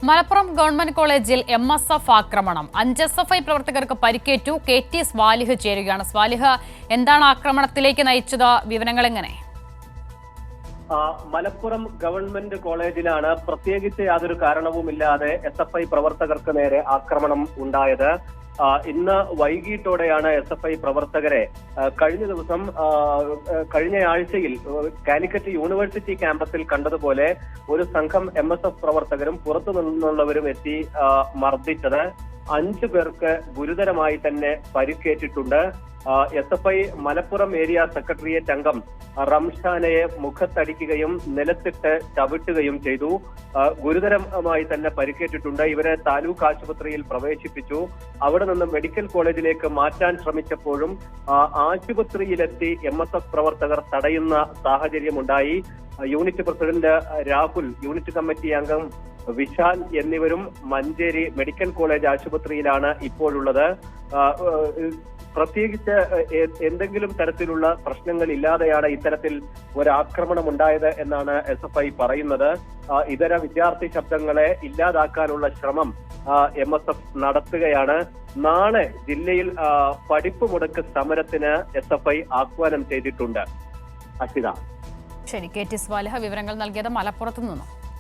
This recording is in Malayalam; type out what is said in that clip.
മലപ്പുറം ഗവൺമെന്റ് കോളേജിൽ MSF ആക്രമണം. 5 SFI പ്രവർത്തകർക്ക് പരിക്കേറ്റു. KT സ്വാലിഹ് ചേരുകയാണ്. സ്വാലിഹ്, എന്താണ് ആക്രമണത്തിലേക്ക് നയിച്ചത്? വിവരങ്ങൾ എങ്ങനെ? മലപ്പുറം ഗവൺമെന്റ് കോളേജിലാണ് പ്രത്യേകിച്ച് യാതൊരു കാരണവുമില്ലാതെ SFI പ്രവർത്തകർക്ക് നേരെ ആക്രമണം ഉണ്ടായത്. ഇന്ന് വൈകിട്ടോടെയാണ് SFI പ്രവർത്തകരെ കഴിഞ്ഞ ആഴ്ചയിൽ കാലിക്കറ്റ് യൂണിവേഴ്സിറ്റി ക്യാമ്പസിൽ കണ്ടതുപോലെ ഒരു സംഘം MSF പ്രവർത്തകരും പുറത്തു നിന്നുള്ളവരും എത്തി മർദ്ദിച്ചത്. 5 പേർക്ക് ഗുരുതരമായി തന്നെ പരിക്കേറ്റിട്ടുണ്ട്. SFI മലപ്പുറം ഏരിയ സെക്രട്ടേറിയറ്റ് അംഗം റംഷാനയെ മുഖത്തടിക്കുകയും നിലത്തിട്ട് ചവിട്ടുകയും ചെയ്തു. ഗുരുതരമായി തന്നെ പരിക്കേറ്റിട്ടുണ്ട്. ഇവരെ താലൂക്ക് ആശുപത്രിയിൽ പ്രവേശിപ്പിച്ചു. അവിടെ നിന്ന് മെഡിക്കൽ കോളേജിലേക്ക് മാറ്റാൻ ശ്രമിച്ചപ്പോഴും ആശുപത്രിയിലെത്തി MSF പ്രവർത്തകർ തടയുന്ന സാഹചര്യമുണ്ടായി. Unit president Rahul, unit committee അംഗം വിശാൽ എന്നിവരും മഞ്ചേരി മെഡിക്കൽ കോളേജ് ആശുപത്രിയിലാണ് ഇപ്പോഴുള്ളത്. പ്രത്യേകിച്ച് എന്തെങ്കിലും തരത്തിലുള്ള പ്രശ്നങ്ങൾ ഇല്ലാതെയാണ് ഇത്തരത്തിൽ ഒരു ആക്രമണം ഉണ്ടായത് എന്നാണ് SFI പറയുന്നത്. ഇതര വിദ്യാർത്ഥി ശബ്ദങ്ങളെ ഇല്ലാതാക്കാനുള്ള ശ്രമം MSF നടത്തുകയാണ്. നാളെ ജില്ലയിൽ പഠിപ്പ് മുടക്ക് സമരത്തിന് SFI ആഹ്വാനം ചെയ്തിട്ടുണ്ട്. അശ്വിത. ശരി, KT സ്വാലിഹ് വിവരങ്ങൾ നൽകിയത് മലപ്പുറത്തു നിന്നും.